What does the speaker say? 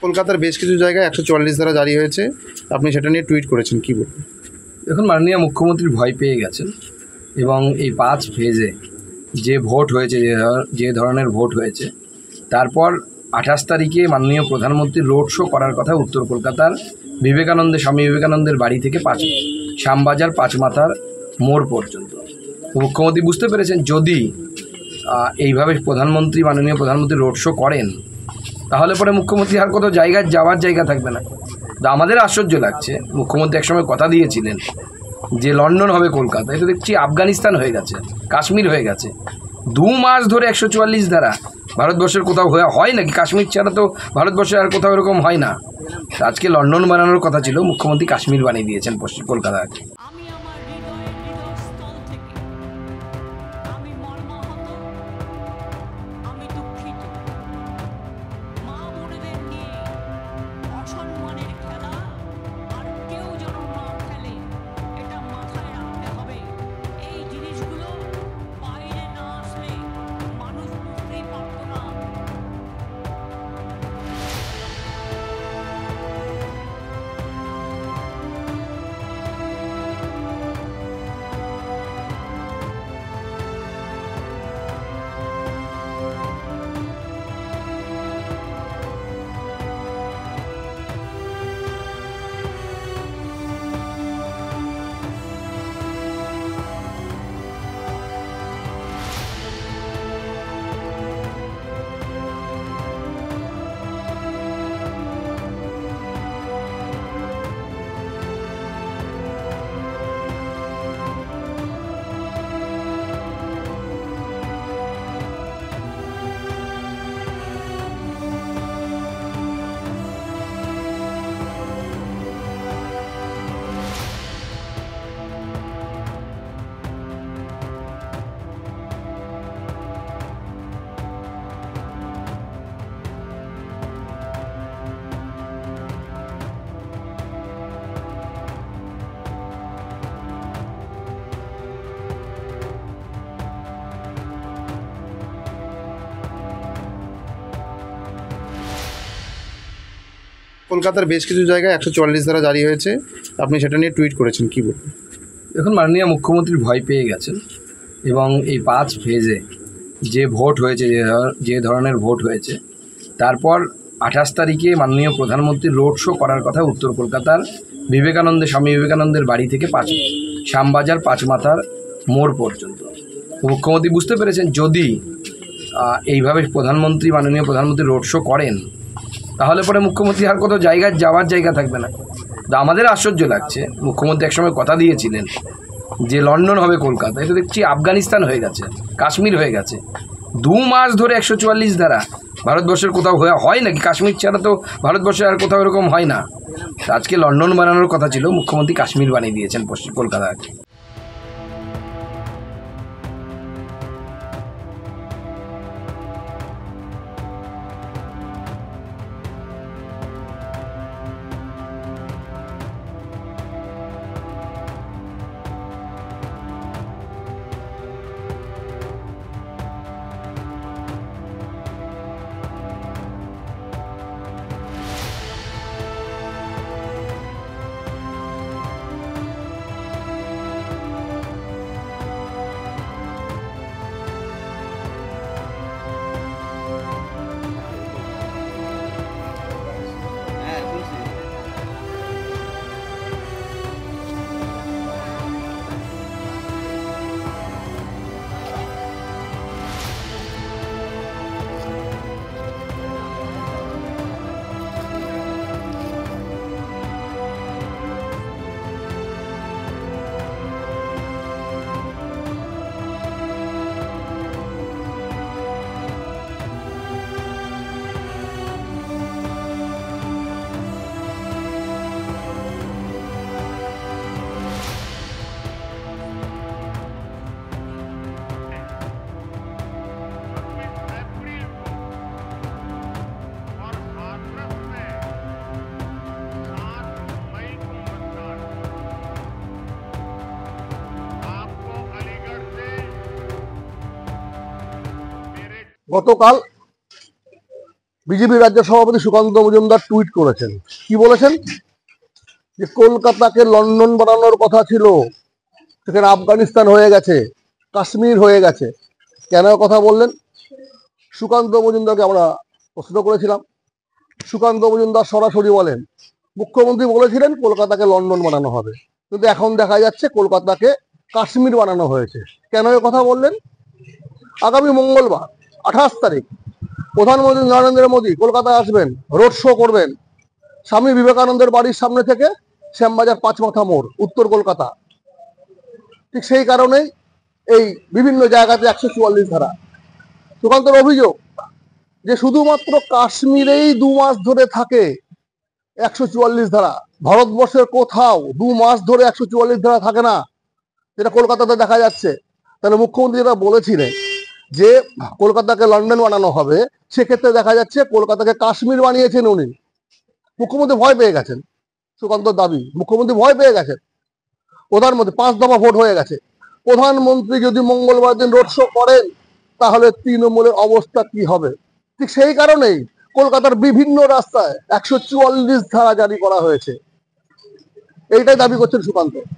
কলকাতার বেশ কিছু জায়গায় 144 ধারা জারি হয়েছে, আপনি সেটা নিয়ে টুইট করেছেন, কি বলবেন? এখন মাননীয় মুখ্যমন্ত্রী ভয় পেয়ে গেছেন এবং এই 5 ফেজে যে ভোট হয়েছে, যে ধরনের ভোট হয়েছে, তারপর 28 তারিখে মাননীয় প্রধানমন্ত্রী রোড শো করার কথা উত্তর কলকাতার স্বামী বিবেকানন্দের বাড়ি থেকে শ্যামবাজার পাঁচমাথার মোড় পর্যন্ত। মুখ্যমন্ত্রী বুঝতে পেরেছেন যদি এইভাবে মাননীয় প্রধানমন্ত্রী রোড শো করেন তাহলে পরে মুখ্যমন্ত্রী আর কোথাও যাওয়ার জায়গা থাকবে না। তো আমাদের আশ্চর্য লাগছে, মুখ্যমন্ত্রী একসময় কথা দিয়েছিলেন যে লন্ডন হবে কলকাতা, এটা দেখছি আফগানিস্তান হয়ে গেছে, কাশ্মীর হয়ে গেছে। 2 মাস ধরে 144 ধারা ভারতবর্ষের কোথাও হয় নাকি? কাশ্মীর ছাড়া তো ভারতবর্ষে আর কোথাও এরকম হয় না। আজকে লন্ডন বানানোর কথা ছিল, মুখ্যমন্ত্রী কাশ্মীর বানিয়ে দিয়েছেন পশ্চিম কলকাতাকে। কলকাতার বেশ কিছু জায়গায় 144 ধারা জারি হয়েছে, আপনি সেটা নিয়ে টুইট করেছেন, কি বলবেন? এখন মাননীয় মুখ্যমন্ত্রী ভয় পেয়ে গেছেন এবং এই 5 ফেজে যে ভোট হয়েছে, যে ধরনের ভোট হয়েছে, তারপর 28 তারিখে মাননীয় প্রধানমন্ত্রী রোড শো করার কথা উত্তর কলকাতার স্বামী বিবেকানন্দের বাড়ি থেকে শ্যামবাজার পাঁচমাথার মোড় পর্যন্ত। মুখ্যমন্ত্রী বুঝতে পেরেছেন যদি এইভাবে মাননীয় প্রধানমন্ত্রী রোড শো করেন তাহলে পরে মুখ্যমন্ত্রী আর কোথাও যাওয়ার জায়গা থাকবে না। তো আমাদের আশ্চর্য লাগছে, মুখ্যমন্ত্রী একসময় কথা দিয়েছিলেন যে লন্ডন হবে কলকাতা, এটা দেখছি আফগানিস্তান হয়ে গেছে, কাশ্মীর হয়ে গেছে। 2 মাস ধরে 144 ধারা ভারতবর্ষের কোথাও হয় নাকি? কাশ্মীর ছাড়া তো ভারতবর্ষে আর কোথাও এরকম হয় না। আজকে লন্ডন বানানোর কথা ছিল, মুখ্যমন্ত্রী কাশ্মীর বানিয়ে দিয়েছেন পশ্চিম কলকাতাকে। গতকাল বিজেপি রাজ্য সভাপতি সুকান্ত মজুমদার টুইট করেছেন। কি বলেছেন? যে কলকাতাকে লন্ডন বানানোর কথা ছিল, সেখানে আফগানিস্তান হয়ে গেছে, কাশ্মীর হয়ে গেছে। কেন এ কথা বললেন? সুকান্ত মজুমদারকে আমরা প্রশ্ন করেছিলাম। সুকান্ত মজুমদার সরাসরি বলেন, মুখ্যমন্ত্রী বলেছিলেন কলকাতাকে লন্ডন বানানো হবে, কিন্তু এখন দেখা যাচ্ছে কলকাতাকে কাশ্মীর বানানো হয়েছে। কেন এ কথা বললেন? আগামী মঙ্গলবার 28 তারিখ প্রধানমন্ত্রী নরেন্দ্র মোদী কলকাতায় আসবেন, রোড শো করবেন স্বামী বিবেকানন্দের বাড়ির সামনে থেকে শ্যামবাজার পাঁচমাথা মোড়, উত্তর কলকাতা। ঠিক সেই কারণেই এই বিভিন্ন জায়গাতে 144 ধারা। সুকান্তের অভিযোগ যে শুধুমাত্র কাশ্মীরেই 2 মাস ধরে থাকে 144 ধারা, ভারতবর্ষের কোথাও 2 মাস ধরে 144 ধারা থাকে না, যেটা কলকাতাতে দেখা যাচ্ছে। তাহলে মুখ্যমন্ত্রী যেটা বলেছিলেন যে কলকাতাকে লন্ডন বানানো হবে, সেক্ষেত্রে দেখা যাচ্ছে কলকাতাকে কাশ্মীর বানিয়েছেন উনি। মুখ্যমন্ত্রী ভয় পেয়ে গেছেন। সুকান্তর দাবি, মুখ্যমন্ত্রী ভয় পেয়ে গেছেন। প্রধানমন্ত্রী 5 দফা ভোট হয়ে গেছে, প্রধানমন্ত্রী যদি মঙ্গলবার দিন রোড শো করেন তাহলে তৃণমূলের অবস্থা কি হবে? ঠিক সেই কারণেই কলকাতার বিভিন্ন রাস্তায় 144 ধারা জারি করা হয়েছে। এইটাই দাবি করছেন সুকান্ত।